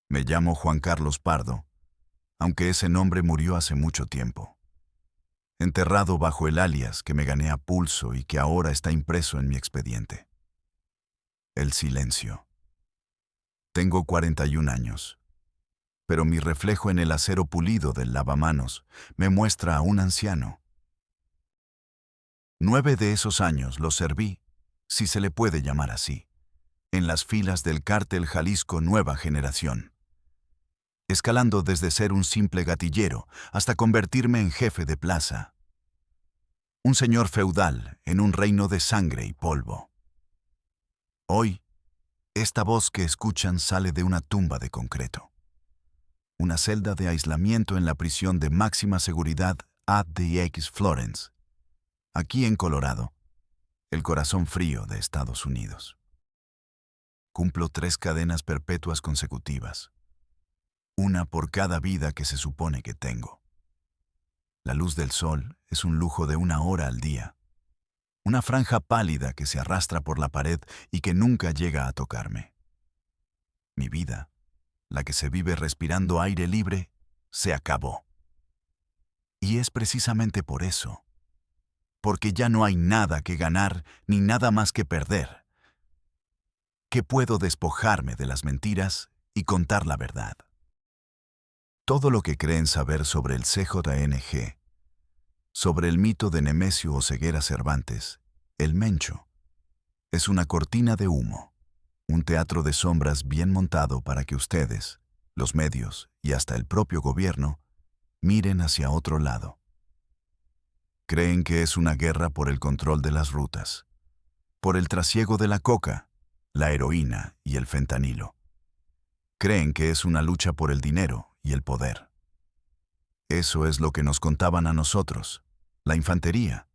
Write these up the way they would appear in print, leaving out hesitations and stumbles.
Me llamo Juan Carlos Pardo, aunque ese nombre murió hace mucho tiempo. Enterrado bajo el alias que me gané a pulso y que ahora está impreso en mi expediente. El silencio. Tengo 41 años, pero mi reflejo en el acero pulido del lavamanos me muestra a un anciano. 9 de esos años los serví, si se le puede llamar así, en las filas del Cártel Jalisco Nueva Generación, escalando desde ser un simple gatillero hasta convertirme en jefe de plaza. Un señor feudal en un reino de sangre y polvo. Hoy, esta voz que escuchan sale de una tumba de concreto. Una celda de aislamiento en la prisión de máxima seguridad ADX Florence, aquí en Colorado, el corazón frío de Estados Unidos. Cumplo 3 cadenas perpetuas consecutivas, una por cada vida que se supone que tengo. La luz del sol es un lujo de 1 hora al día, una franja pálida que se arrastra por la pared y que nunca llega a tocarme. Mi vida, la que se vive respirando aire libre, se acabó. Y es precisamente por eso, porque ya no hay nada que ganar ni nada más que perder, que puedo despojarme de las mentiras y contar la verdad. Todo lo que creen saber sobre el CJNG, sobre el mito de Nemesio Oseguera Cervantes, el Mencho, es una cortina de humo, un teatro de sombras bien montado para que ustedes, los medios y hasta el propio gobierno, miren hacia otro lado. Creen que es una guerra por el control de las rutas, por el trasiego de la coca, la heroína y el fentanilo. Creen que es una lucha por el dinero y el poder. Eso es lo que nos contaban a nosotros, la infantería,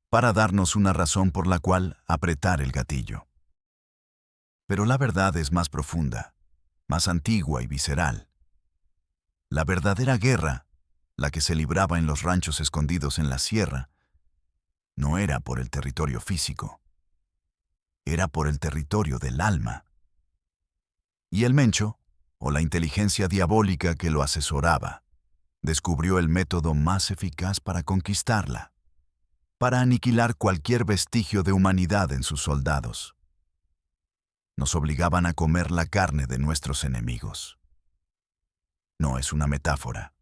para darnos una razón por la cual apretar el gatillo. Pero la verdad es más profunda, más antigua y visceral. La verdadera guerra, la que se libraba en los ranchos escondidos en la sierra, no era por el territorio físico, era por el territorio del alma. Y el Mencho, o la inteligencia diabólica que lo asesoraba, descubrió el método más eficaz para conquistarla, para aniquilar cualquier vestigio de humanidad en sus soldados. Nos obligaban a comer la carne de nuestros enemigos. No es una metáfora,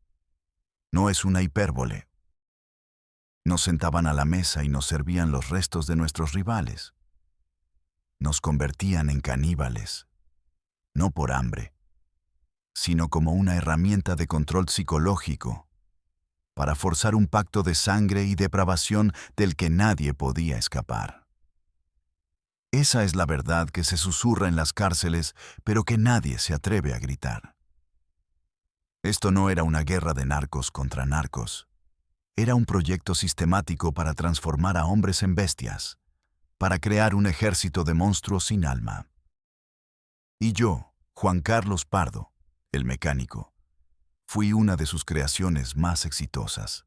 no es una hipérbole. Nos sentaban a la mesa y nos servían los restos de nuestros rivales. Nos convertían en caníbales, no por hambre, sino como una herramienta de control psicológico, para forzar un pacto de sangre y depravación del que nadie podía escapar. Esa es la verdad que se susurra en las cárceles, pero que nadie se atreve a gritar. Esto no era una guerra de narcos contra narcos. Era un proyecto sistemático para transformar a hombres en bestias, para crear un ejército de monstruos sin alma. Y yo, Juan Carlos Pardo, el mecánico, fui una de sus creaciones más exitosas.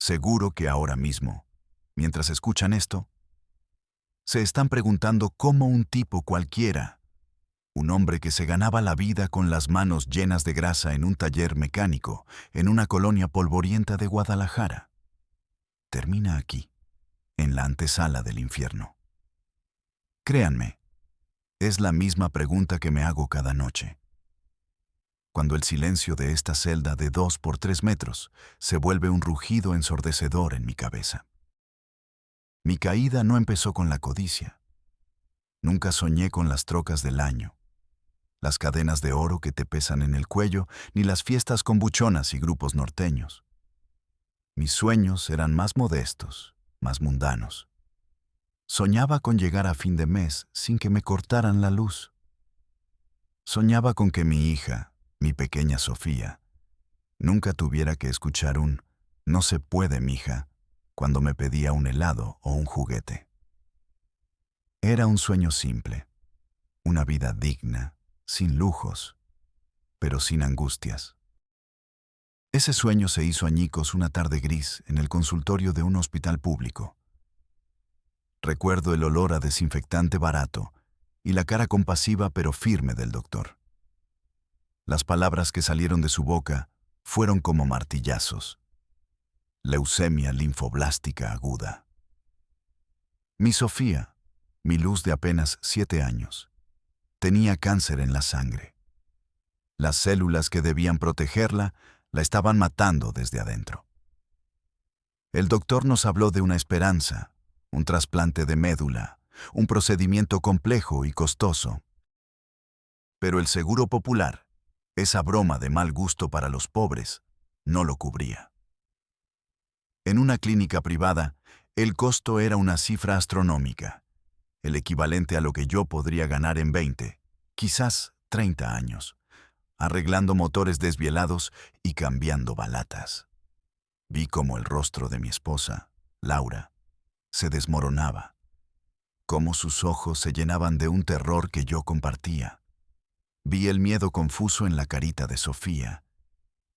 Seguro que ahora mismo, mientras escuchan esto, se están preguntando cómo un tipo cualquiera, un hombre que se ganaba la vida con las manos llenas de grasa en un taller mecánico en una colonia polvorienta de Guadalajara, termina aquí, en la antesala del infierno. Créanme, es la misma pregunta que me hago cada noche, cuando el silencio de esta celda de 2 por 3 metros se vuelve un rugido ensordecedor en mi cabeza. Mi caída no empezó con la codicia. Nunca soñé con las trocas del año, las cadenas de oro que te pesan en el cuello, ni las fiestas con buchonas y grupos norteños. Mis sueños eran más modestos, más mundanos. Soñaba con llegar a fin de mes sin que me cortaran la luz. Soñaba con que mi hija, mi pequeña Sofía, nunca tuviera que escuchar un "no se puede, mija", cuando me pedía un helado o un juguete. Era un sueño simple, una vida digna, sin lujos, pero sin angustias. Ese sueño se hizo añicos una tarde gris en el consultorio de un hospital público. Recuerdo el olor a desinfectante barato y la cara compasiva pero firme del doctor. Las palabras que salieron de su boca fueron como martillazos. Leucemia linfoblástica aguda. Mi Sofía, mi luz de apenas 7 años, tenía cáncer en la sangre. Las células que debían protegerla la estaban matando desde adentro. El doctor nos habló de una esperanza, un trasplante de médula, un procedimiento complejo y costoso. Pero el Seguro Popular, esa broma de mal gusto para los pobres, no lo cubría. En una clínica privada, el costo era una cifra astronómica, el equivalente a lo que yo podría ganar en 20, quizás 30 años, arreglando motores desvielados y cambiando balatas. Vi cómo el rostro de mi esposa, Laura, se desmoronaba, cómo sus ojos se llenaban de un terror que yo compartía. Vi el miedo confuso en la carita de Sofía,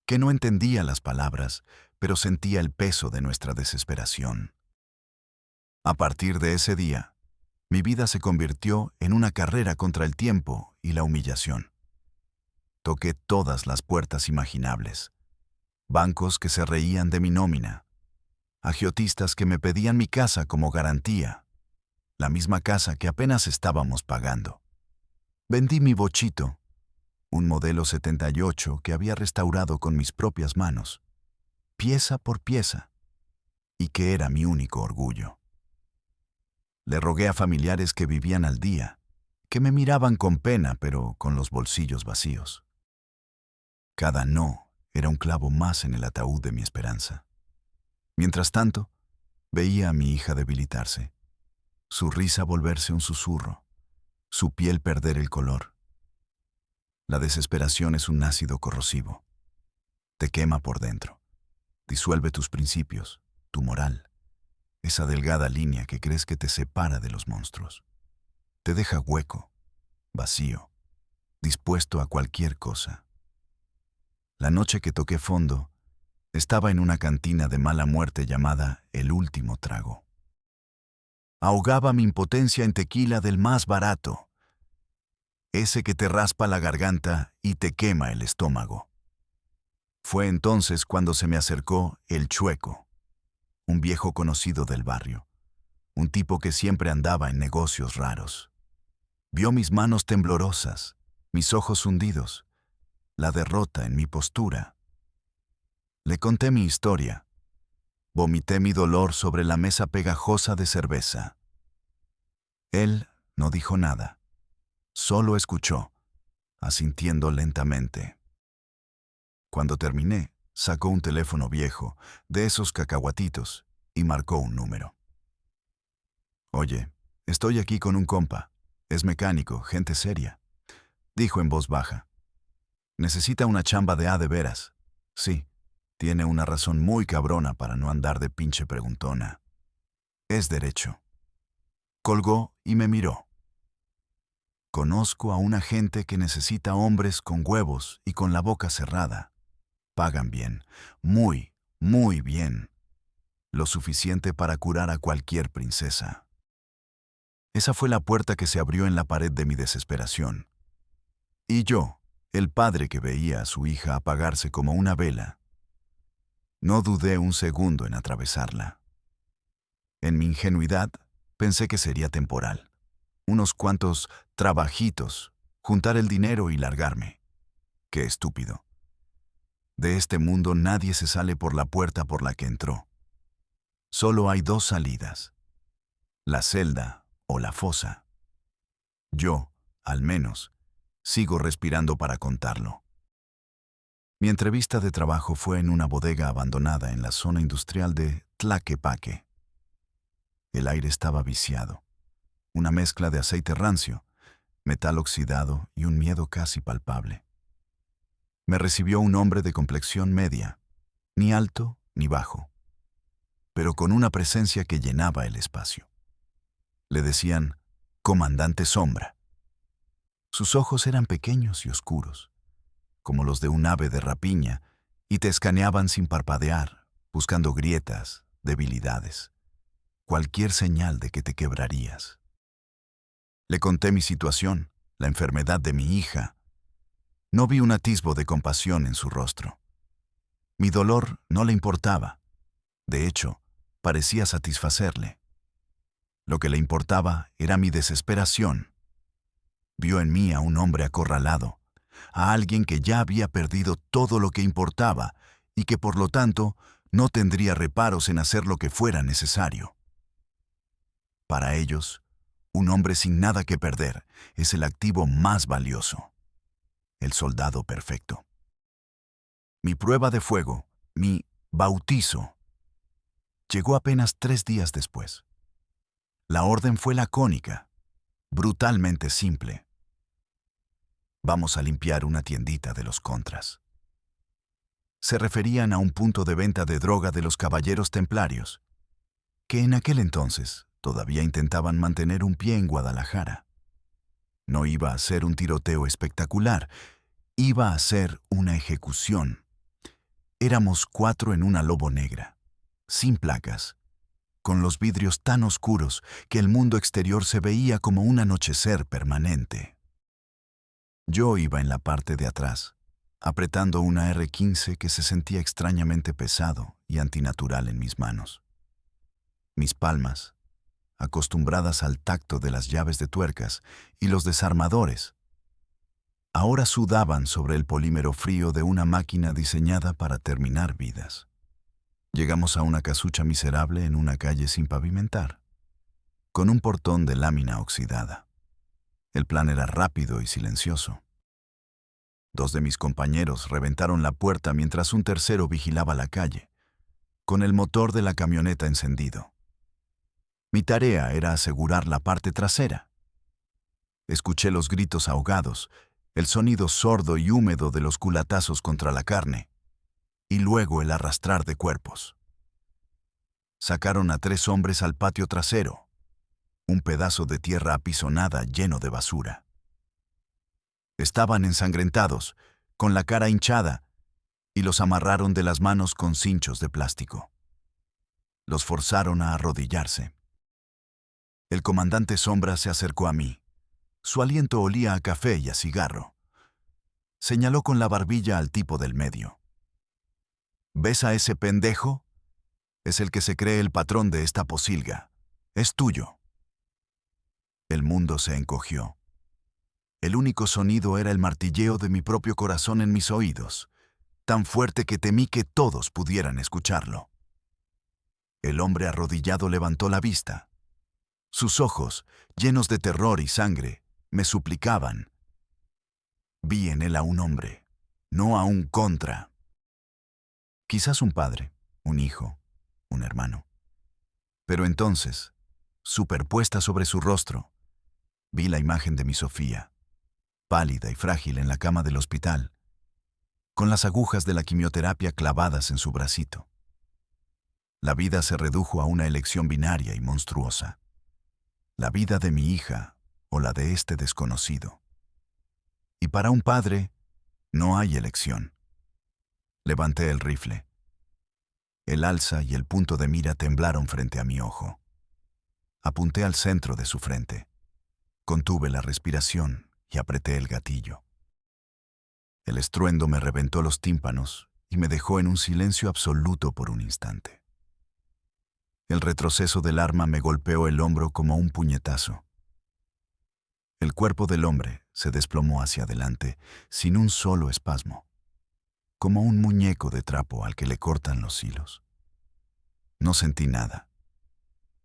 que no entendía las palabras, pero sentía el peso de nuestra desesperación. A partir de ese día, mi vida se convirtió en una carrera contra el tiempo y la humillación. Toqué todas las puertas imaginables. Bancos que se reían de mi nómina, agiotistas que me pedían mi casa como garantía, la misma casa que apenas estábamos pagando. Vendí mi bochito, un modelo 78 que había restaurado con mis propias manos, pieza por pieza, y que era mi único orgullo. Le rogué a familiares que vivían al día, que me miraban con pena pero con los bolsillos vacíos. Cada no era un clavo más en el ataúd de mi esperanza. Mientras tanto, veía a mi hija debilitarse, su risa volverse un susurro, su piel perder el color. La desesperación es un ácido corrosivo. Te quema por dentro, disuelve tus principios, tu moral, esa delgada línea que crees que te separa de los monstruos. Te deja hueco, vacío, dispuesto a cualquier cosa. La noche que toqué fondo, estaba en una cantina de mala muerte llamada El Último Trago. Ahogaba mi impotencia en tequila del más barato, ese que te raspa la garganta y te quema el estómago. Fue entonces cuando se me acercó el Chueco, un viejo conocido del barrio, un tipo que siempre andaba en negocios raros. Vio mis manos temblorosas, mis ojos hundidos, la derrota en mi postura. Le conté mi historia. Vomité mi dolor sobre la mesa pegajosa de cerveza. Él no dijo nada, solo escuchó, asintiendo lentamente. Cuando terminé, sacó un teléfono viejo, de esos cacahuatitos, y marcó un número. «Oye, estoy aquí con un compa. Es mecánico, gente seria», dijo en voz baja. «Necesita una chamba de veras. Sí, tiene una razón muy cabrona para no andar de pinche preguntona. Es derecho». Colgó y me miró. «Conozco a una gente que necesita hombres con huevos y con la boca cerrada. Pagan bien, muy, muy bien. Lo suficiente para curar a cualquier princesa». Esa fue la puerta que se abrió en la pared de mi desesperación. Y yo, el padre que veía a su hija apagarse como una vela, no dudé un segundo en atravesarla. En mi ingenuidad, pensé que sería temporal. Unos cuantos trabajitos, juntar el dinero y largarme. Qué estúpido. De este mundo nadie se sale por la puerta por la que entró. Solo hay 2 salidas: la celda o la fosa. Yo, al menos, sigo respirando para contarlo. Mi entrevista de trabajo fue en una bodega abandonada en la zona industrial de Tlaquepaque. El aire estaba viciado, una mezcla de aceite rancio, metal oxidado y un miedo casi palpable. Me recibió un hombre de complexión media, ni alto ni bajo, pero con una presencia que llenaba el espacio. Le decían Comandante Sombra. Sus ojos eran pequeños y oscuros, como los de un ave de rapiña, y te escaneaban sin parpadear, buscando grietas, debilidades, cualquier señal de que te quebrarías. Le conté mi situación, la enfermedad de mi hija. No vi un atisbo de compasión en su rostro. Mi dolor no le importaba. De hecho, parecía satisfacerle. Lo que le importaba era mi desesperación. Vio en mí a un hombre acorralado, a alguien que ya había perdido todo lo que importaba y que por lo tanto no tendría reparos en hacer lo que fuera necesario. Para ellos, un hombre sin nada que perder es el activo más valioso, el soldado perfecto. Mi prueba de fuego, mi bautizo, llegó apenas 3 días después. La orden fue lacónica, brutalmente simple. Vamos a limpiar una tiendita de los contras. Se referían a un punto de venta de droga de los caballeros templarios, que en aquel entonces todavía intentaban mantener un pie en Guadalajara. No iba a ser un tiroteo espectacular, iba a ser una ejecución. Éramos 4 en una Lobo Negra, sin placas, con los vidrios tan oscuros que el mundo exterior se veía como un anochecer permanente. Yo iba en la parte de atrás, apretando una R-15 que se sentía extrañamente pesado y antinatural en mis manos. Mis palmas, acostumbradas al tacto de las llaves de tuercas y los desarmadores, ahora sudaban sobre el polímero frío de una máquina diseñada para terminar vidas. Llegamos a una casucha miserable en una calle sin pavimentar, con un portón de lámina oxidada. El plan era rápido y silencioso. 2 de mis compañeros reventaron la puerta mientras un tercero vigilaba la calle, con el motor de la camioneta encendido. Mi tarea era asegurar la parte trasera. Escuché los gritos ahogados, el sonido sordo y húmedo de los culatazos contra la carne, y luego el arrastrar de cuerpos. Sacaron a 3 hombres al patio trasero, un pedazo de tierra apisonada lleno de basura. Estaban ensangrentados, con la cara hinchada, y los amarraron de las manos con cinchos de plástico. Los forzaron a arrodillarse. El comandante Sombra se acercó a mí. Su aliento olía a café y a cigarro. Señaló con la barbilla al tipo del medio. ¿Ves a ese pendejo? Es el que se cree el patrón de esta posilga. Es tuyo. El mundo se encogió. El único sonido era el martilleo de mi propio corazón en mis oídos, tan fuerte que temí que todos pudieran escucharlo. El hombre arrodillado levantó la vista. Sus ojos, llenos de terror y sangre, me suplicaban. Vi en él a un hombre, no a un contra. Quizás un padre, un hijo, un hermano. Pero entonces, superpuesta sobre su rostro, vi la imagen de mi Sofía, pálida y frágil en la cama del hospital, con las agujas de la quimioterapia clavadas en su bracito. La vida se redujo a una elección binaria y monstruosa. La vida de mi hija o la de este desconocido. Y para un padre, no hay elección. Levanté el rifle. El alza y el punto de mira temblaron frente a mi ojo. Apunté al centro de su frente. Contuve la respiración y apreté el gatillo. El estruendo me reventó los tímpanos y me dejó en un silencio absoluto por un instante. El retroceso del arma me golpeó el hombro como un puñetazo. El cuerpo del hombre se desplomó hacia adelante sin un solo espasmo, como un muñeco de trapo al que le cortan los hilos. No sentí nada,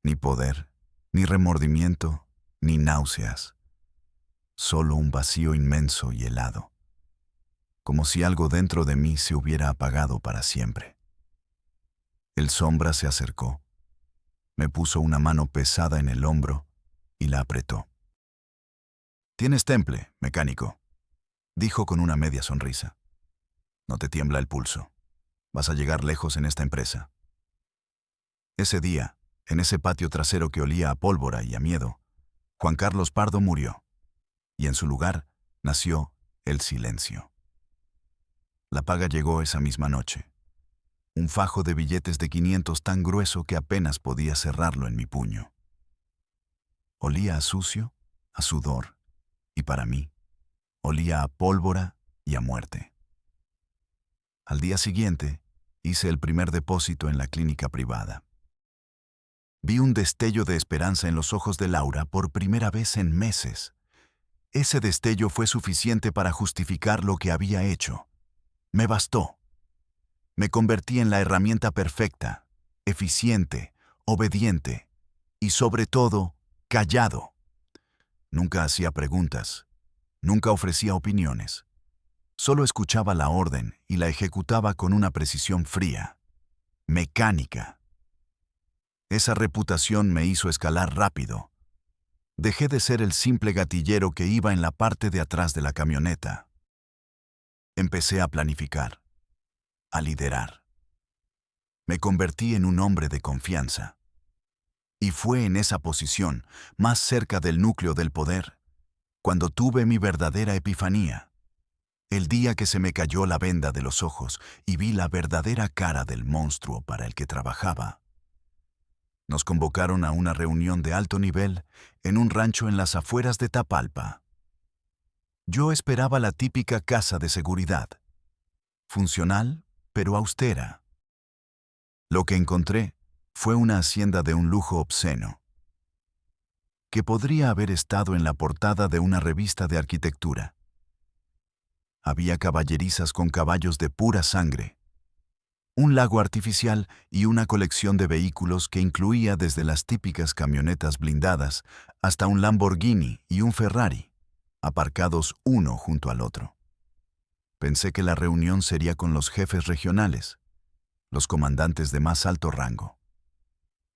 ni poder, ni remordimiento, ni náuseas, solo un vacío inmenso y helado, como si algo dentro de mí se hubiera apagado para siempre. El Sombra se acercó, me puso una mano pesada en el hombro y la apretó. «Tienes temple, mecánico», dijo con una media sonrisa. «No te tiembla el pulso. Vas a llegar lejos en esta empresa». Ese día, en ese patio trasero que olía a pólvora y a miedo, Juan Carlos Pardo murió, y en su lugar nació el silencio. La paga llegó esa misma noche. Un fajo de billetes de 500 tan grueso que apenas podía cerrarlo en mi puño. Olía a sucio, a sudor, y para mí, olía a pólvora y a muerte. Al día siguiente, hice el primer depósito en la clínica privada. Vi un destello de esperanza en los ojos de Laura por primera vez en meses. Ese destello fue suficiente para justificar lo que había hecho. Me bastó. Me convertí en la herramienta perfecta, eficiente, obediente y, sobre todo, callado. Nunca hacía preguntas, nunca ofrecía opiniones. Solo escuchaba la orden y la ejecutaba con una precisión fría, mecánica. Esa reputación me hizo escalar rápido. Dejé de ser el simple gatillero que iba en la parte de atrás de la camioneta. Empecé a planificar, a liderar. Me convertí en un hombre de confianza. Y fue en esa posición, más cerca del núcleo del poder, cuando tuve mi verdadera epifanía. El día que se me cayó la venda de los ojos y vi la verdadera cara del monstruo para el que trabajaba. Nos convocaron a una reunión de alto nivel en un rancho en las afueras de Tapalpa. Yo esperaba la típica casa de seguridad, funcional pero austera. Lo que encontré fue una hacienda de un lujo obsceno, que podría haber estado en la portada de una revista de arquitectura. Había caballerizas con caballos de pura sangre, un lago artificial y una colección de vehículos que incluía desde las típicas camionetas blindadas hasta un Lamborghini y un Ferrari, aparcados uno junto al otro. Pensé que la reunión sería con los jefes regionales, los comandantes de más alto rango.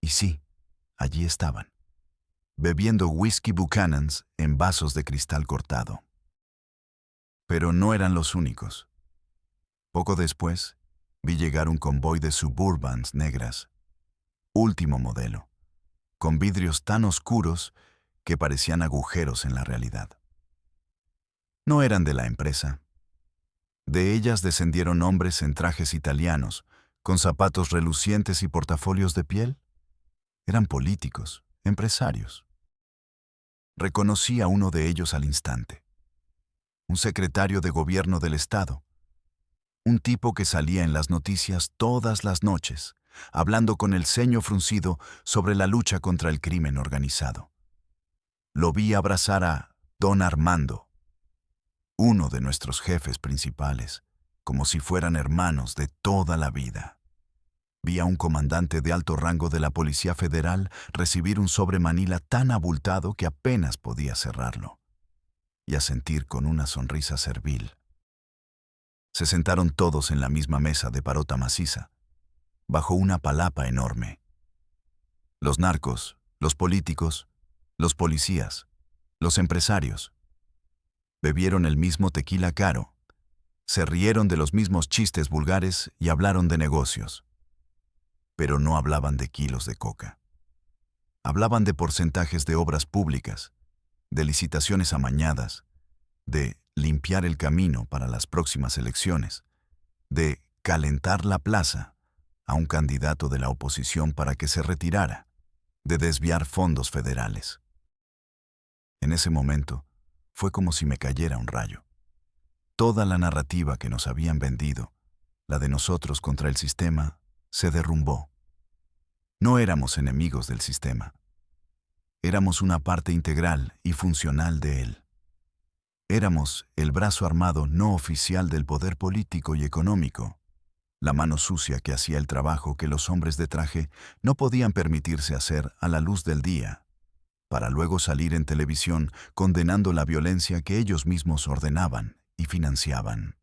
Y sí, allí estaban, bebiendo whisky Buchanan's en vasos de cristal cortado. Pero no eran los únicos. Poco después, vi llegar un convoy de Suburbans negras, último modelo, con vidrios tan oscuros que parecían agujeros en la realidad. No eran de la empresa. De ellas descendieron hombres en trajes italianos, con zapatos relucientes y portafolios de piel. Eran políticos, empresarios. Reconocí a uno de ellos al instante. Un secretario de gobierno del Estado. Un tipo que salía en las noticias todas las noches, hablando con el ceño fruncido sobre la lucha contra el crimen organizado. Lo vi abrazar a Don Armando, uno de nuestros jefes principales, como si fueran hermanos de toda la vida. Vi a un comandante de alto rango de la Policía Federal recibir un sobre Manila tan abultado que apenas podía cerrarlo, y asentir con una sonrisa servil. Se sentaron todos en la misma mesa de parota maciza, bajo una palapa enorme. Los narcos, los políticos, los policías, los empresarios. Bebieron el mismo tequila caro, se rieron de los mismos chistes vulgares y hablaron de negocios. Pero no hablaban de kilos de coca. Hablaban de porcentajes de obras públicas, de licitaciones amañadas, de limpiar el camino para las próximas elecciones, de calentar la plaza a un candidato de la oposición para que se retirara, de desviar fondos federales. En ese momento, fue como si me cayera un rayo. Toda la narrativa que nos habían vendido, la de nosotros contra el sistema, se derrumbó. No éramos enemigos del sistema. Éramos una parte integral y funcional de él. Éramos el brazo armado no oficial del poder político y económico, la mano sucia que hacía el trabajo que los hombres de traje no podían permitirse hacer a la luz del día, para luego salir en televisión condenando la violencia que ellos mismos ordenaban y financiaban.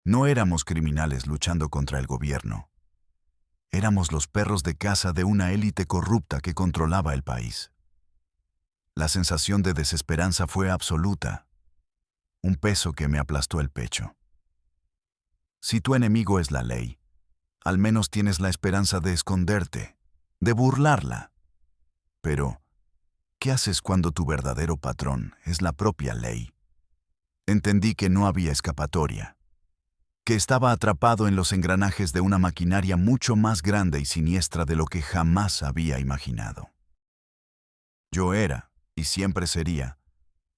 No éramos criminales luchando contra el gobierno. Éramos los perros de caza de una élite corrupta que controlaba el país. La sensación de desesperanza fue absoluta, un peso que me aplastó el pecho. Si tu enemigo es la ley, al menos tienes la esperanza de esconderte, de burlarla. Pero, ¿qué haces cuando tu verdadero patrón es la propia ley? Entendí que no había escapatoria, que estaba atrapado en los engranajes de una maquinaria mucho más grande y siniestra de lo que jamás había imaginado. Yo era, y siempre sería,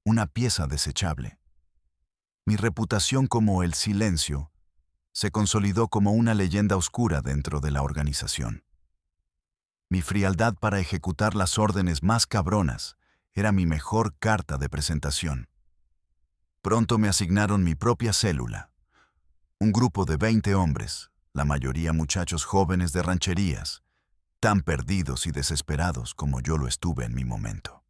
una pieza desechable. Mi reputación como el silencio se consolidó como una leyenda oscura dentro de la organización. Mi frialdad para ejecutar las órdenes más cabronas era mi mejor carta de presentación. Pronto me asignaron mi propia célula, un grupo de 20 hombres, la mayoría muchachos jóvenes de rancherías, tan perdidos y desesperados como yo lo estuve en mi momento.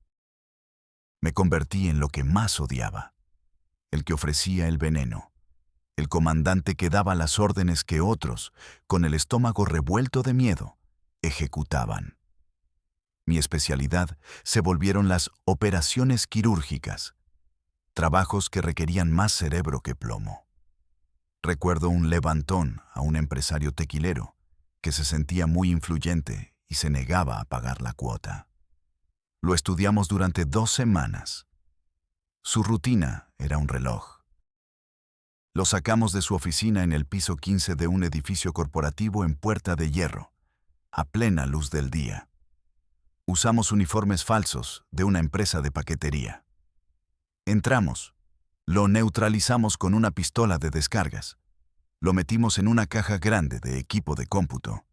Me convertí en lo que más odiaba, el que ofrecía el veneno, el comandante que daba las órdenes que otros, con el estómago revuelto de miedo, ejecutaban. Mi especialidad se volvieron las operaciones quirúrgicas, trabajos que requerían más cerebro que plomo. Recuerdo un levantón a un empresario tequilero que se sentía muy influyente y se negaba a pagar la cuota. Lo estudiamos durante 2 semanas. Su rutina era un reloj. Lo sacamos de su oficina en el piso 15 de un edificio corporativo en Puerta de Hierro, a plena luz del día. Usamos uniformes falsos de una empresa de paquetería. Entramos, lo neutralizamos con una pistola de descargas, lo metimos en una caja grande de equipo de cómputo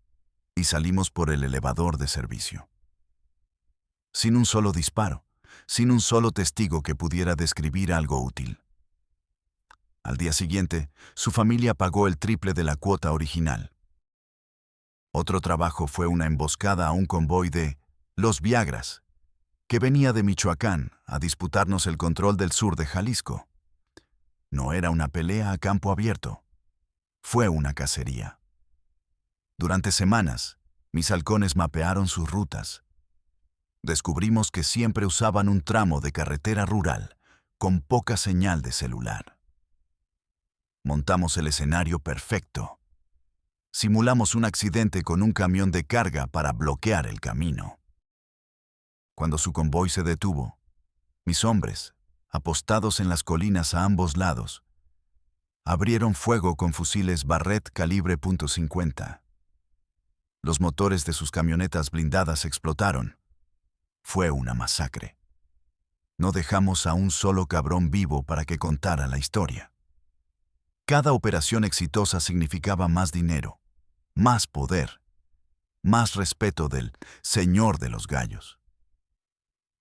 y salimos por el elevador de servicio. Sin un solo disparo, sin un solo testigo que pudiera describir algo útil. Al día siguiente, su familia pagó el triple de la cuota original. Otro trabajo fue una emboscada a un convoy de Los Viagras, que venía de Michoacán a disputarnos el control del sur de Jalisco. No era una pelea a campo abierto, fue una cacería. Durante semanas, mis halcones mapearon sus rutas. Descubrimos que siempre usaban un tramo de carretera rural, con poca señal de celular. Montamos el escenario perfecto. Simulamos un accidente con un camión de carga para bloquear el camino. Cuando su convoy se detuvo, mis hombres, apostados en las colinas a ambos lados, abrieron fuego con fusiles Barrett calibre .50. Los motores de sus camionetas blindadas explotaron. Fue una masacre. No dejamos a un solo cabrón vivo para que contara la historia. Cada operación exitosa significaba más dinero, más poder, más respeto del Señor de los Gallos.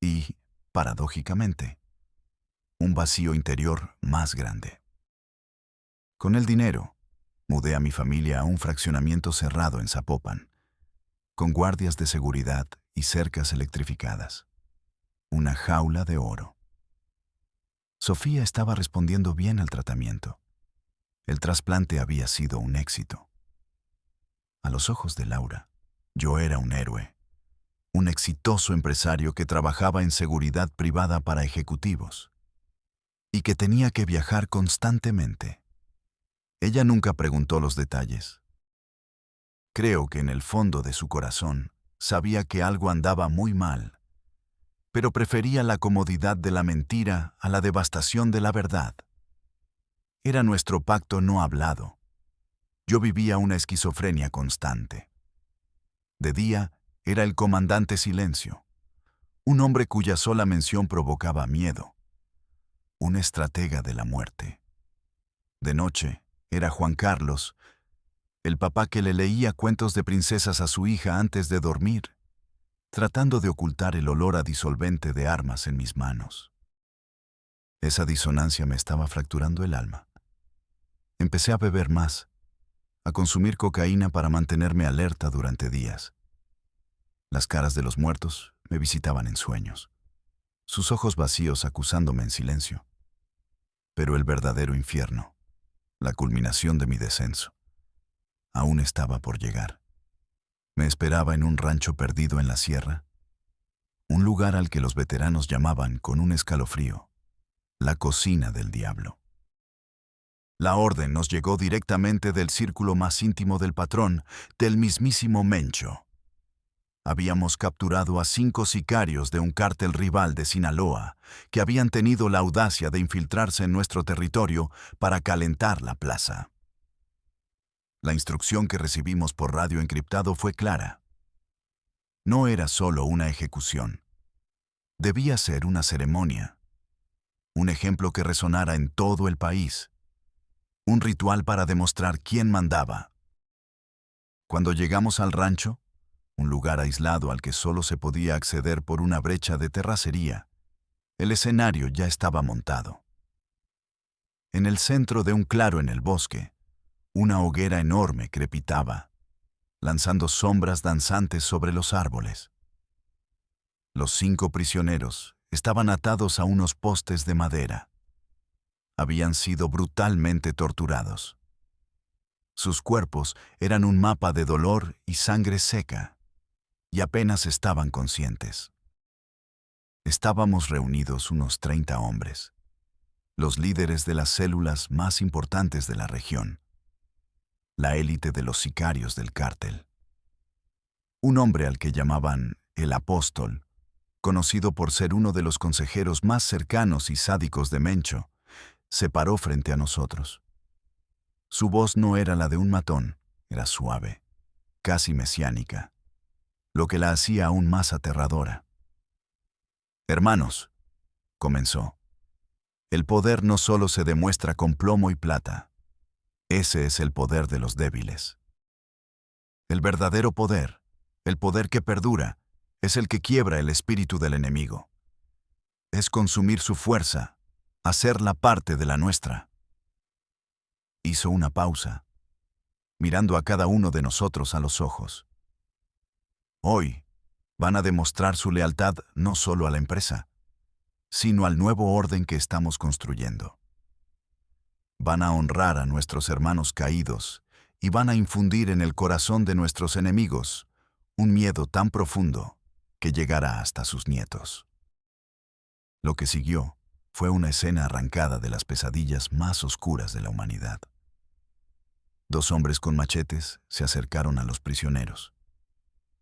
Y, paradójicamente, un vacío interior más grande. Con el dinero, mudé a mi familia a un fraccionamiento cerrado en Zapopan, con guardias de seguridad y cercas electrificadas. Una jaula de oro. Sofía estaba respondiendo bien al tratamiento. El trasplante había sido un éxito. A los ojos de Laura, yo era un héroe, un exitoso empresario que trabajaba en seguridad privada para ejecutivos y que tenía que viajar constantemente. Ella nunca preguntó los detalles. Creo que en el fondo de su corazón sabía que algo andaba muy mal, pero prefería la comodidad de la mentira a la devastación de la verdad. Era nuestro pacto no hablado. Yo vivía una esquizofrenia constante. De día era el comandante Silencio, un hombre cuya sola mención provocaba miedo, un estratega de la muerte. De noche era Juan Carlos, el papá que le leía cuentos de princesas a su hija antes de dormir, tratando de ocultar el olor a disolvente de armas en mis manos. Esa disonancia me estaba fracturando el alma. Empecé a beber más, a consumir cocaína para mantenerme alerta durante días. Las caras de los muertos me visitaban en sueños, sus ojos vacíos acusándome en silencio. Pero el verdadero infierno, la culminación de mi descenso, aún estaba por llegar. Me esperaba en un rancho perdido en la sierra, un lugar al que los veteranos llamaban con un escalofrío, la cocina del diablo. La orden nos llegó directamente del círculo más íntimo del patrón, del mismísimo Mencho. Habíamos capturado a 5 sicarios de un cártel rival de Sinaloa que habían tenido la audacia de infiltrarse en nuestro territorio para calentar la plaza. La instrucción que recibimos por radio encriptado fue clara. No era solo una ejecución. Debía ser una ceremonia. Un ejemplo que resonara en todo el país. Un ritual para demostrar quién mandaba. Cuando llegamos al rancho, un lugar aislado al que solo se podía acceder por una brecha de terracería, el escenario ya estaba montado. En el centro de un claro en el bosque, una hoguera enorme crepitaba, lanzando sombras danzantes sobre los árboles. Los 5 prisioneros estaban atados a unos postes de madera. Habían sido brutalmente torturados. Sus cuerpos eran un mapa de dolor y sangre seca, y apenas estaban conscientes. Estábamos reunidos unos 30 hombres, los líderes de las células más importantes de la región, la élite de los sicarios del cártel. Un hombre al que llamaban el Apóstol, conocido por ser uno de los consejeros más cercanos y sádicos de Mencho, se paró frente a nosotros. Su voz no era la de un matón, era suave, casi mesiánica, lo que la hacía aún más aterradora. «Hermanos», comenzó, «el poder no solo se demuestra con plomo y plata. Ese es el poder de los débiles. El verdadero poder, el poder que perdura, es el que quiebra el espíritu del enemigo. Es consumir su fuerza, hacerla parte de la nuestra». Hizo una pausa, mirando a cada uno de nosotros a los ojos. «Hoy van a demostrar su lealtad no solo a la empresa, sino al nuevo orden que estamos construyendo. Van a honrar a nuestros hermanos caídos y van a infundir en el corazón de nuestros enemigos un miedo tan profundo que llegará hasta sus nietos». Lo que siguió fue una escena arrancada de las pesadillas más oscuras de la humanidad. 2 hombres con machetes se acercaron a los prisioneros.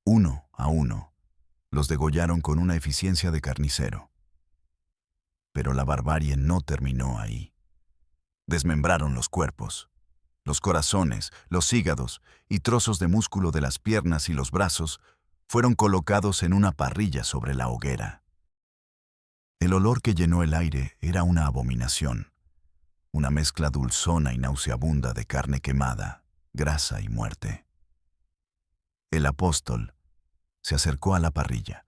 Uno a uno, los degollaron con una eficiencia de carnicero. Pero la barbarie no terminó ahí. Desmembraron los cuerpos, los corazones, los hígados y trozos de músculo de las piernas y los brazos fueron colocados en una parrilla sobre la hoguera. El olor que llenó el aire era una abominación, una mezcla dulzona y nauseabunda de carne quemada, grasa y muerte. El Apóstol se acercó a la parrilla.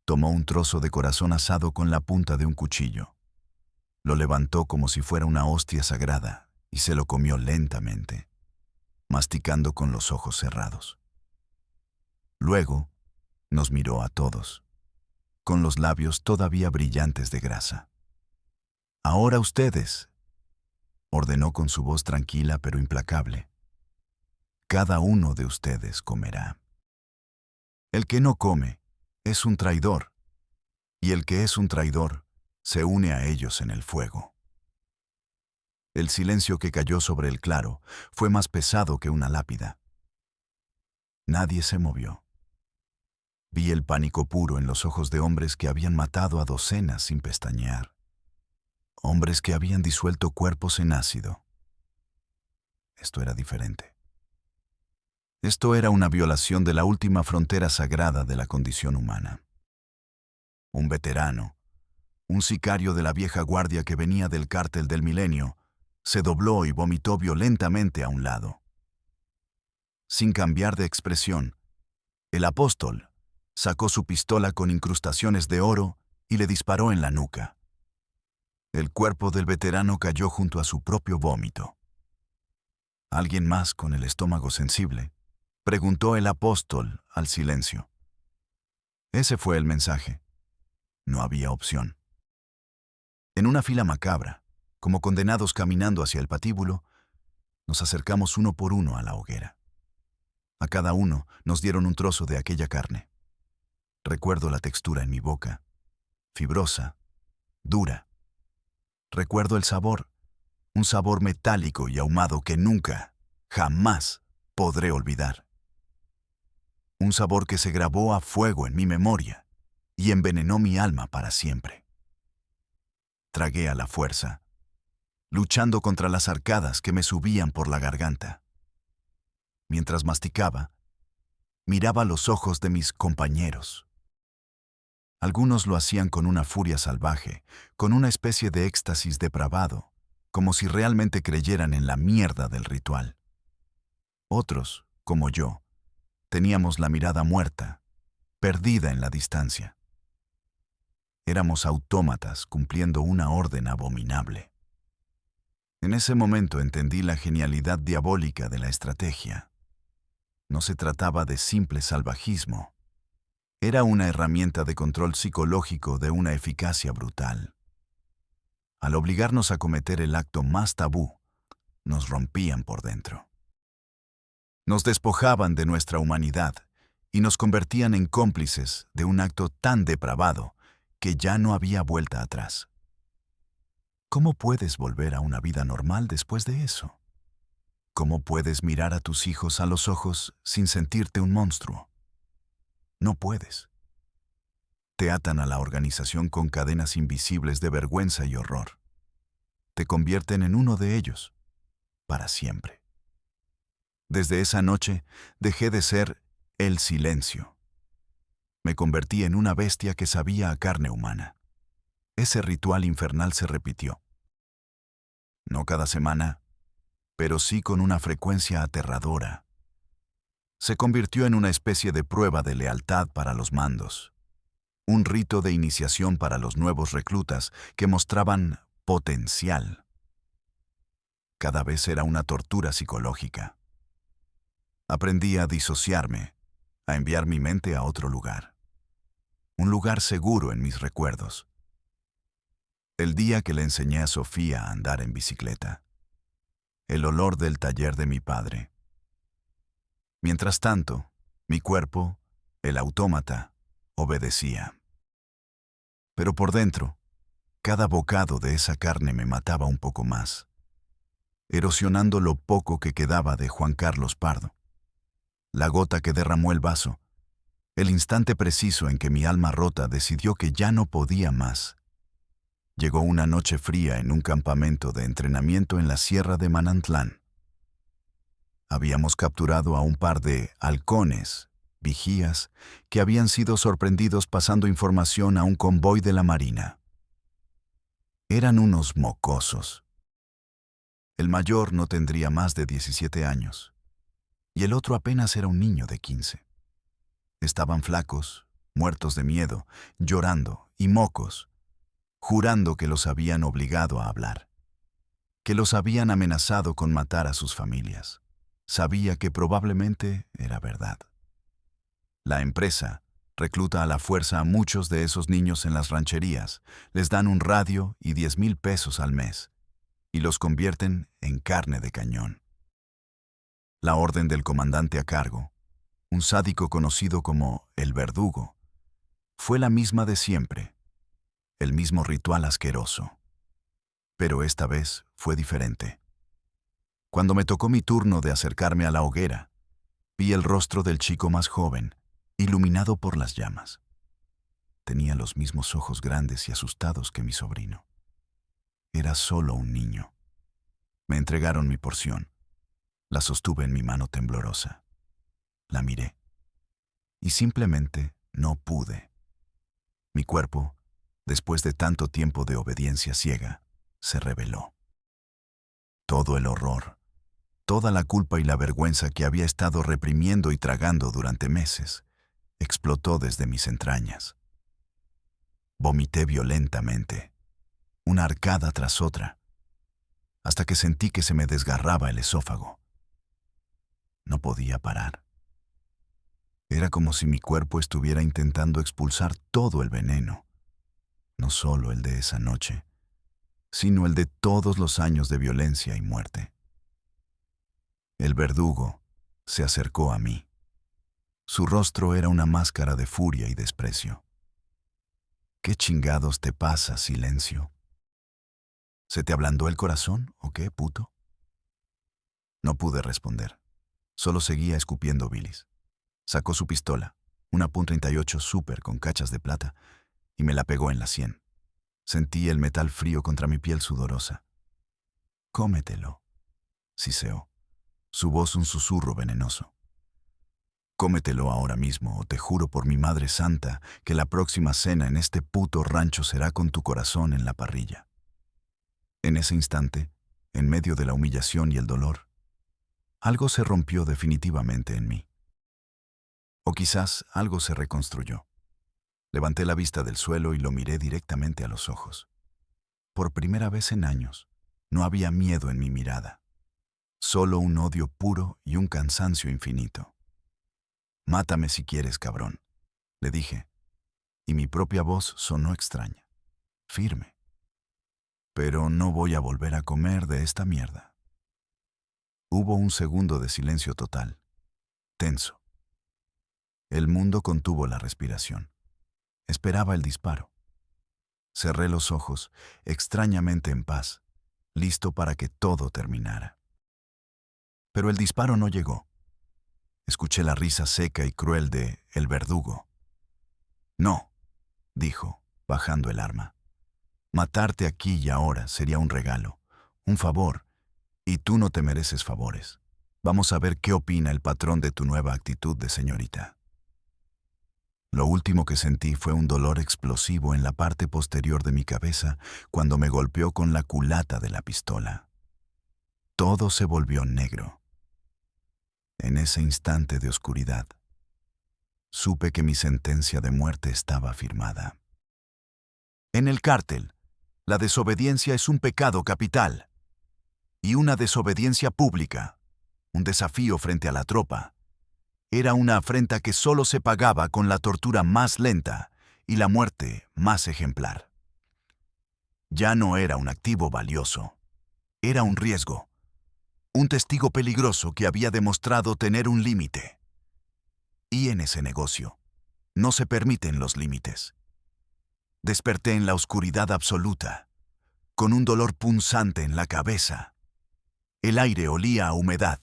Tomó un trozo de corazón asado con la punta de un cuchillo. Lo levantó como si fuera una hostia sagrada y se lo comió lentamente, masticando con los ojos cerrados. Luego nos miró a todos, con los labios todavía brillantes de grasa. «Ahora ustedes», ordenó con su voz tranquila pero implacable, «cada uno de ustedes comerá. El que no come es un traidor, y el que es un traidor se une a ellos en el fuego». El silencio que cayó sobre el claro fue más pesado que una lápida. Nadie se movió. Vi el pánico puro en los ojos de hombres que habían matado a docenas sin pestañear. Hombres que habían disuelto cuerpos en ácido. Esto era diferente. Esto era una violación de la última frontera sagrada de la condición humana. Un veterano, un sicario de la vieja guardia que venía del cártel del Milenio, se dobló y vomitó violentamente a un lado. Sin cambiar de expresión, el Apóstol sacó su pistola con incrustaciones de oro y le disparó en la nuca. El cuerpo del veterano cayó junto a su propio vómito. ¿Alguien más con el estómago sensible?, preguntó el Apóstol al silencio. Ese fue el mensaje. No había opción. En una fila macabra, como condenados caminando hacia el patíbulo, nos acercamos uno por uno a la hoguera. A cada uno nos dieron un trozo de aquella carne. Recuerdo la textura en mi boca, fibrosa, dura. Recuerdo el sabor, un sabor metálico y ahumado que nunca, jamás podré olvidar. Un sabor que se grabó a fuego en mi memoria y envenenó mi alma para siempre. Tragué a la fuerza, luchando contra las arcadas que me subían por la garganta. Mientras masticaba, miraba los ojos de mis compañeros. Algunos lo hacían con una furia salvaje, con una especie de éxtasis depravado, como si realmente creyeran en la mierda del ritual. Otros, como yo, teníamos la mirada muerta, perdida en la distancia. Éramos autómatas cumpliendo una orden abominable. En ese momento entendí la genialidad diabólica de la estrategia. No se trataba de simple salvajismo. Era una herramienta de control psicológico de una eficacia brutal. Al obligarnos a cometer el acto más tabú, nos rompían por dentro. Nos despojaban de nuestra humanidad y nos convertían en cómplices de un acto tan depravado que ya no había vuelta atrás. ¿Cómo puedes volver a una vida normal después de eso? ¿Cómo puedes mirar a tus hijos a los ojos sin sentirte un monstruo? No puedes. Te atan a la organización con cadenas invisibles de vergüenza y horror. Te convierten en uno de ellos, para siempre. Desde esa noche, dejé de ser el silencio. Me convertí en una bestia que sabía a carne humana. Ese ritual infernal se repitió. No cada semana, pero sí con una frecuencia aterradora. Se convirtió en una especie de prueba de lealtad para los mandos. Un rito de iniciación para los nuevos reclutas que mostraban potencial. Cada vez era una tortura psicológica. Aprendí a disociarme, a enviar mi mente a otro lugar. Un lugar seguro en mis recuerdos. El día que le enseñé a Sofía a andar en bicicleta. El olor del taller de mi padre. Mientras tanto, mi cuerpo, el autómata, obedecía. Pero por dentro, cada bocado de esa carne me mataba un poco más, erosionando lo poco que quedaba de Juan Carlos Pardo. La gota que derramó el vaso, el instante preciso en que mi alma rota decidió que ya no podía más. Llegó una noche fría en un campamento de entrenamiento en la Sierra de Manantlán. Habíamos capturado a un par de halcones, vigías, que habían sido sorprendidos pasando información a un convoy de la Marina. Eran unos mocosos. El mayor no tendría más de 17 años, y el otro apenas era un niño de 15. Estaban flacos, muertos de miedo, llorando y mocos, jurando que los habían obligado a hablar, que los habían amenazado con matar a sus familias. Sabía que probablemente era verdad. La empresa recluta a la fuerza a muchos de esos niños en las rancherías, les dan un radio y 10,000 pesos al mes, y los convierten en carne de cañón. La orden del comandante a cargo, un sádico conocido como el Verdugo, fue la misma de siempre, el mismo ritual asqueroso. Pero esta vez fue diferente. Cuando me tocó mi turno de acercarme a la hoguera, vi el rostro del chico más joven, iluminado por las llamas. Tenía los mismos ojos grandes y asustados que mi sobrino. Era solo un niño. Me entregaron mi porción. La sostuve en mi mano temblorosa. La miré. Y simplemente no pude. Mi cuerpo, después de tanto tiempo de obediencia ciega, se rebeló. Todo el horror, toda la culpa y la vergüenza que había estado reprimiendo y tragando durante meses, explotó desde mis entrañas. Vomité violentamente, una arcada tras otra, hasta que sentí que se me desgarraba el esófago. No podía parar. Era como si mi cuerpo estuviera intentando expulsar todo el veneno, no solo el de esa noche, sino el de todos los años de violencia y muerte. El verdugo se acercó a mí. Su rostro era una máscara de furia y desprecio. ¿Qué chingados te pasa, silencio? ¿Se te ablandó el corazón o qué, puto? No pude responder. Solo seguía escupiendo bilis. Sacó su pistola, una .38 Super con cachas de plata, y me la pegó en la sien. Sentí el metal frío contra mi piel sudorosa. Cómetelo, siseó, su voz un susurro venenoso. Cómetelo ahora mismo, o te juro por mi Madre Santa que la próxima cena en este puto rancho será con tu corazón en la parrilla. En ese instante, en medio de la humillación y el dolor, algo se rompió definitivamente en mí. O quizás algo se reconstruyó. Levanté la vista del suelo y lo miré directamente a los ojos. Por primera vez en años, no había miedo en mi mirada, solo un odio puro y un cansancio infinito. «Mátame si quieres, cabrón», le dije, y mi propia voz sonó extraña, firme. «Pero no voy a volver a comer de esta mierda». Hubo un segundo de silencio total, tenso. El mundo contuvo la respiración. Esperaba el disparo. Cerré los ojos, extrañamente en paz, listo para que todo terminara. Pero el disparo no llegó. Escuché la risa seca y cruel de el verdugo. «No», dijo, bajando el arma. «Matarte aquí y ahora sería un regalo, un favor, y tú no te mereces favores. Vamos a ver qué opina el patrón de tu nueva actitud de señorita». Lo último que sentí fue un dolor explosivo en la parte posterior de mi cabeza cuando me golpeó con la culata de la pistola. Todo se volvió negro. En ese instante de oscuridad, supe que mi sentencia de muerte estaba firmada. En el cártel, la desobediencia es un pecado capital, y una desobediencia pública, un desafío frente a la tropa, era una afrenta que solo se pagaba con la tortura más lenta y la muerte más ejemplar. Ya no era un activo valioso, era un riesgo, un testigo peligroso que había demostrado tener un límite. Y en ese negocio, no se permiten los límites. Desperté en la oscuridad absoluta, con un dolor punzante en la cabeza. El aire olía a humedad,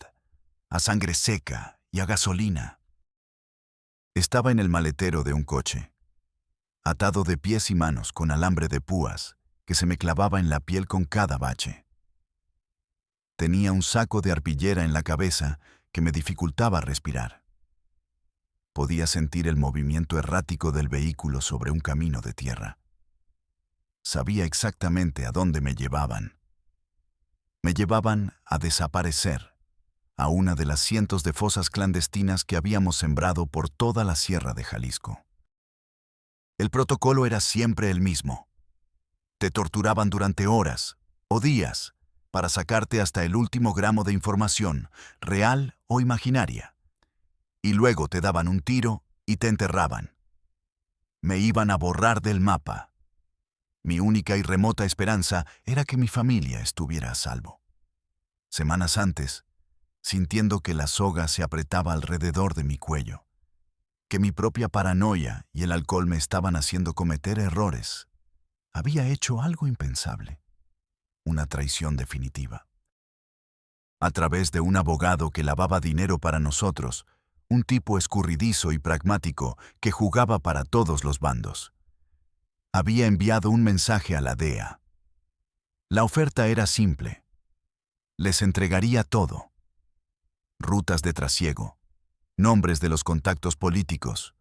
a sangre seca y a gasolina. Estaba en el maletero de un coche, atado de pies y manos con alambre de púas que se me clavaba en la piel con cada bache. Tenía un saco de arpillera en la cabeza que me dificultaba respirar. Podía sentir el movimiento errático del vehículo sobre un camino de tierra. Sabía exactamente a dónde me llevaban. Me llevaban a desaparecer, a una de las cientos de fosas clandestinas que habíamos sembrado por toda la sierra de Jalisco. El protocolo era siempre el mismo. Te torturaban durante horas o días para sacarte hasta el último gramo de información, real o imaginaria. Y luego te daban un tiro y te enterraban. Me iban a borrar del mapa. Mi única y remota esperanza era que mi familia estuviera a salvo. Semanas antes, sintiendo que la soga se apretaba alrededor de mi cuello, que mi propia paranoia y el alcohol me estaban haciendo cometer errores, había hecho algo impensable, una traición definitiva. A través de un abogado que lavaba dinero para nosotros, un tipo escurridizo y pragmático que jugaba para todos los bandos, había enviado un mensaje a la DEA. La oferta era simple. Les entregaría todo. Rutas de trasiego, nombres de los contactos políticos,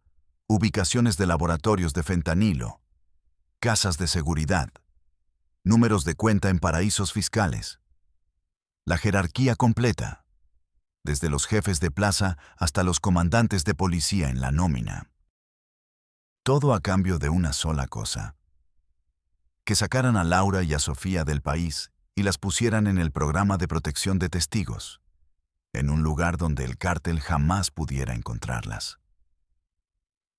ubicaciones de laboratorios de fentanilo, casas de seguridad, números de cuenta en paraísos fiscales. La jerarquía completa, desde los jefes de plaza hasta los comandantes de policía en la nómina. Todo a cambio de una sola cosa: que sacaran a Laura y a Sofía del país y las pusieran en el programa de protección de testigos, en un lugar donde el cártel jamás pudiera encontrarlas.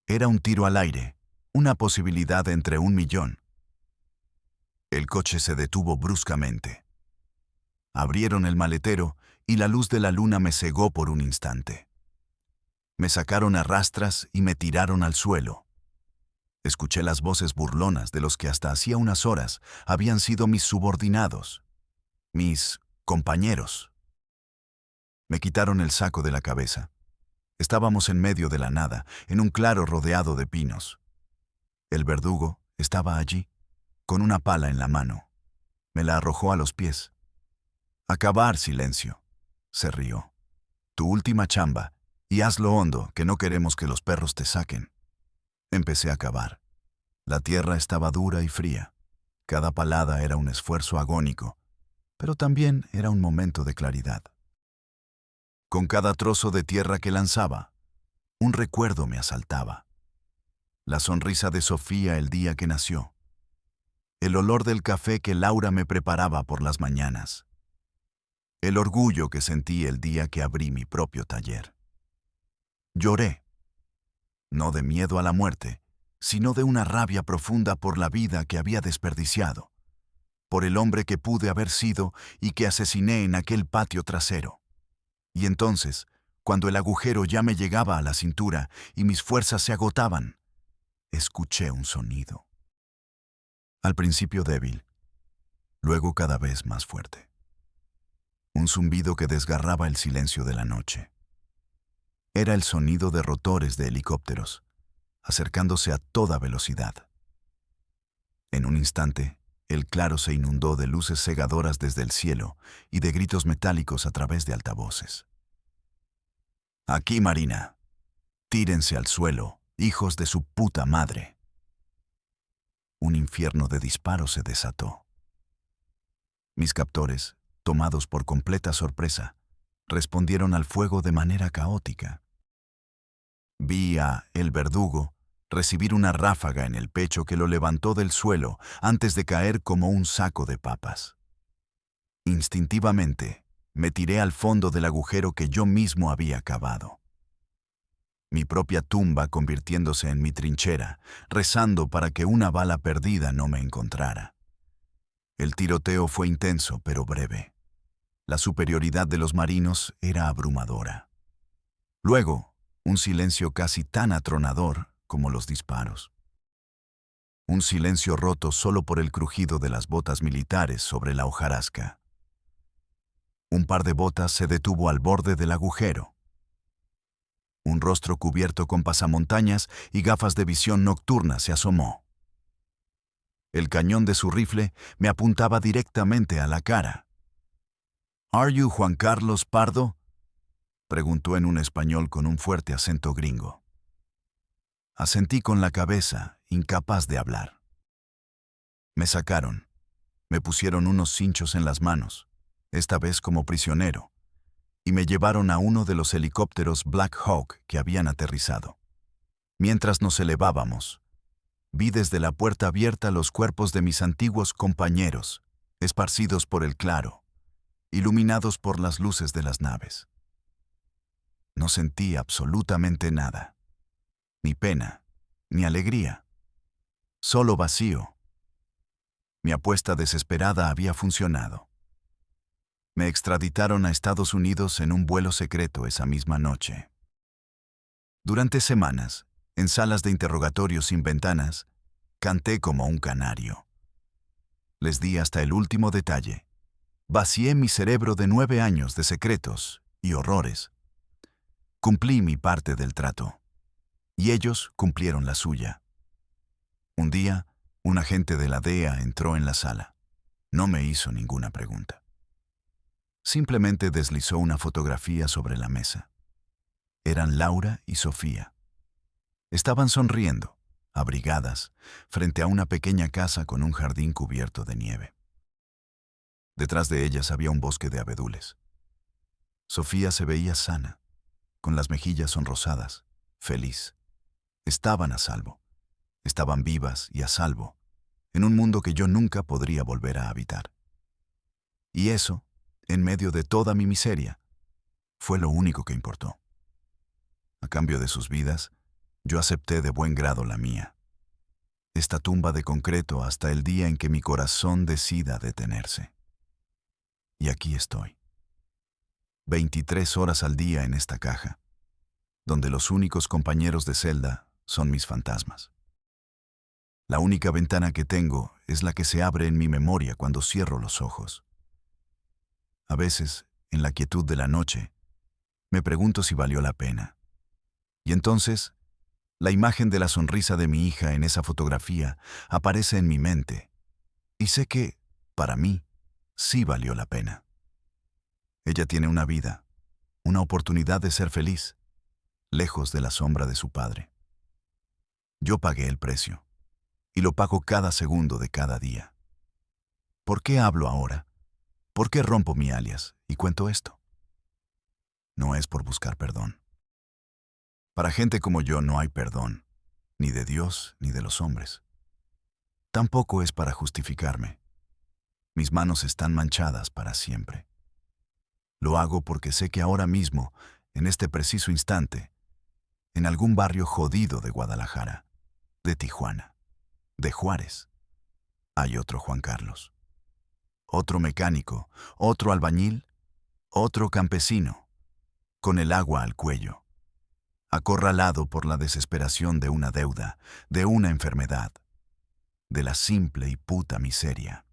Era un tiro al aire, una posibilidad entre 1.000.000. El coche se detuvo bruscamente. Abrieron el maletero y la luz de la luna me cegó por un instante. Me sacaron a rastras y me tiraron al suelo. Escuché las voces burlonas de los que hasta hacía unas horas habían sido mis subordinados, mis compañeros. Me quitaron el saco de la cabeza. Estábamos en medio de la nada, en un claro rodeado de pinos. El verdugo estaba allí, con una pala en la mano. Me la arrojó a los pies. «Acabar, silencio», se rió. «Tu última chamba, Y hazlo hondo, que no queremos que los perros te saquen. Empecé a cavar. La tierra estaba dura y fría. Cada palada era un esfuerzo agónico, pero también era un momento de claridad. Con cada trozo de tierra que lanzaba, un recuerdo me asaltaba. La sonrisa de Sofía el día que nació. El olor del café que Laura me preparaba por las mañanas. El orgullo que sentí el día que abrí mi propio taller. Lloré, no de miedo a la muerte, sino de una rabia profunda por la vida que había desperdiciado, por el hombre que pude haber sido y que asesiné en aquel patio trasero. Y entonces, cuando el agujero ya me llegaba a la cintura y mis fuerzas se agotaban, escuché un sonido. Al principio débil, luego cada vez más fuerte. Un zumbido que desgarraba el silencio de la noche. Era el sonido de rotores de helicópteros, acercándose a toda velocidad. En un instante, el claro se inundó de luces cegadoras desde el cielo y de gritos metálicos a través de altavoces. «Aquí, Marina. Tírense al suelo, hijos de su puta madre». Un infierno de disparos se desató. Mis captores, tomados por completa sorpresa, respondieron al fuego de manera caótica. Vi a El Verdugo recibir una ráfaga en el pecho que lo levantó del suelo antes de caer como un saco de papas. Instintivamente, me tiré al fondo del agujero que yo mismo había cavado. Mi propia tumba convirtiéndose en mi trinchera, rezando para que una bala perdida no me encontrara. El tiroteo fue intenso, pero breve. La superioridad de los marinos era abrumadora. Luego, un silencio casi tan atronador como los disparos. Un silencio roto solo por el crujido de las botas militares sobre la hojarasca. Un par de botas se detuvo al borde del agujero. Un rostro cubierto con pasamontañas y gafas de visión nocturna se asomó. El cañón de su rifle me apuntaba directamente a la cara. «¿Are you Juan Carlos Pardo?», preguntó en un español con un fuerte acento gringo. Asentí con la cabeza, incapaz de hablar. Me sacaron. Me pusieron unos cinchos en las manos, esta vez como prisionero, y me llevaron a uno de los helicópteros Black Hawk que habían aterrizado. Mientras nos elevábamos, vi desde la puerta abierta los cuerpos de mis antiguos compañeros, esparcidos por el claro, iluminados por las luces de las naves. No sentí absolutamente nada, ni pena, ni alegría, solo vacío. Mi apuesta desesperada había funcionado. Me extraditaron a Estados Unidos en un vuelo secreto esa misma noche. Durante semanas, en salas de interrogatorios sin ventanas, canté como un canario. Les di hasta el último detalle. Vacié mi cerebro de 9 años de secretos y horrores. Cumplí mi parte del trato, y ellos cumplieron la suya. Un día, un agente de la DEA entró en la sala. No me hizo ninguna pregunta. Simplemente deslizó una fotografía sobre la mesa. Eran Laura y Sofía. Estaban sonriendo, abrigadas, frente a una pequeña casa con un jardín cubierto de nieve. Detrás de ellas había un bosque de abedules. Sofía se veía sana, con las mejillas sonrosadas, feliz. Estaban a salvo. Estaban vivas y a salvo, en un mundo que yo nunca podría volver a habitar. Y eso, en medio de toda mi miseria, fue lo único que importó. A cambio de sus vidas, yo acepté de buen grado la mía. Esta tumba de concreto hasta el día en que mi corazón decida detenerse. Y aquí estoy. 23 horas al día en esta caja, donde los únicos compañeros de celda son mis fantasmas. La única ventana que tengo es la que se abre en mi memoria cuando cierro los ojos. A veces, en la quietud de la noche, me pregunto si valió la pena. Y entonces, la imagen de la sonrisa de mi hija en esa fotografía aparece en mi mente, y sé que, para mí, sí valió la pena. Ella tiene una vida, una oportunidad de ser feliz, lejos de la sombra de su padre. Yo pagué el precio, y lo pago cada segundo de cada día. ¿Por qué hablo ahora? ¿Por qué rompo mi alias y cuento esto? No es por buscar perdón. Para gente como yo no hay perdón, ni de Dios ni de los hombres. Tampoco es para justificarme. Mis manos están manchadas para siempre. Lo hago porque sé que ahora mismo, en este preciso instante, en algún barrio jodido de Guadalajara, de Tijuana, de Juárez, hay otro Juan Carlos. Otro mecánico, otro albañil, otro campesino, con el agua al cuello, acorralado por la desesperación de una deuda, de una enfermedad, de la simple y puta miseria.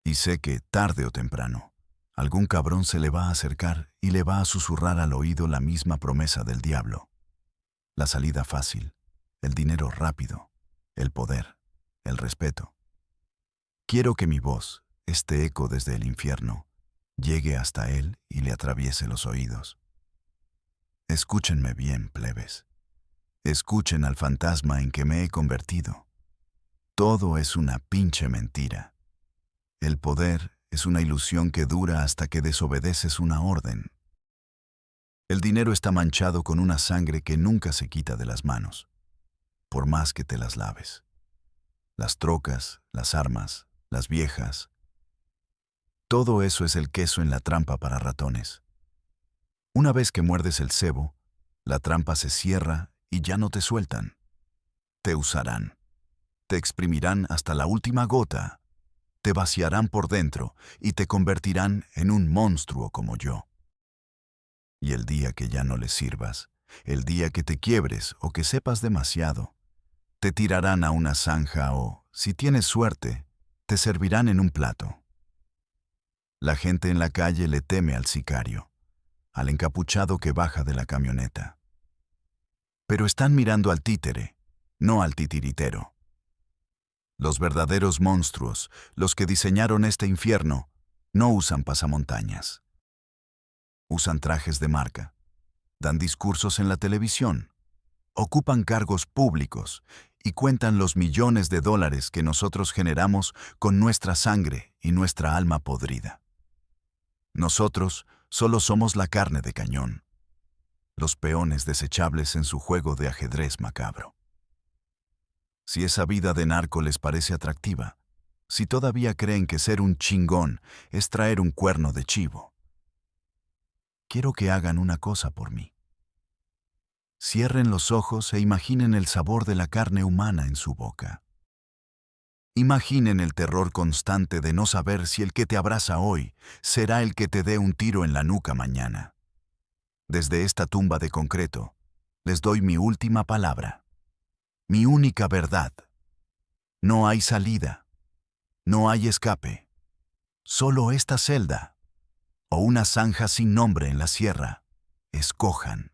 Y sé que, tarde o temprano, algún cabrón se le va a acercar y le va a susurrar al oído la misma promesa del diablo. La salida fácil, el dinero rápido, el poder, el respeto. Quiero que mi voz, este eco desde el infierno, llegue hasta él y le atraviese los oídos. Escúchenme bien, plebes. Escuchen al fantasma en que me he convertido. Todo es una pinche mentira. El poder es una ilusión que dura hasta que desobedeces una orden. El dinero está manchado con una sangre que nunca se quita de las manos, por más que te las laves. Las trocas, las armas, las viejas. Todo eso es el queso en la trampa para ratones. Una vez que muerdes el cebo, la trampa se cierra y ya no te sueltan. Te usarán. Te exprimirán hasta la última gota. Te vaciarán por dentro y te convertirán en un monstruo como yo. Y el día que ya no les sirvas, el día que te quiebres o que sepas demasiado, te tirarán a una zanja o, si tienes suerte, te servirán en un plato. La gente en la calle le teme al sicario, al encapuchado que baja de la camioneta. Pero están mirando al títere, no al titiritero. Los verdaderos monstruos, los que diseñaron este infierno, no usan pasamontañas. Usan trajes de marca, dan discursos en la televisión, ocupan cargos públicos y cuentan los millones de dólares que nosotros generamos con nuestra sangre y nuestra alma podrida. Nosotros solo somos la carne de cañón, los peones desechables en su juego de ajedrez macabro. Si esa vida de narco les parece atractiva, si todavía creen que ser un chingón es traer un cuerno de chivo, quiero que hagan una cosa por mí. Cierren los ojos e imaginen el sabor de la carne humana en su boca. Imaginen el terror constante de no saber si el que te abraza hoy será el que te dé un tiro en la nuca mañana. Desde esta tumba de concreto, les doy mi última palabra. Mi única verdad. No hay salida. No hay escape. Solo esta celda. O una zanja sin nombre en la sierra. Escojan.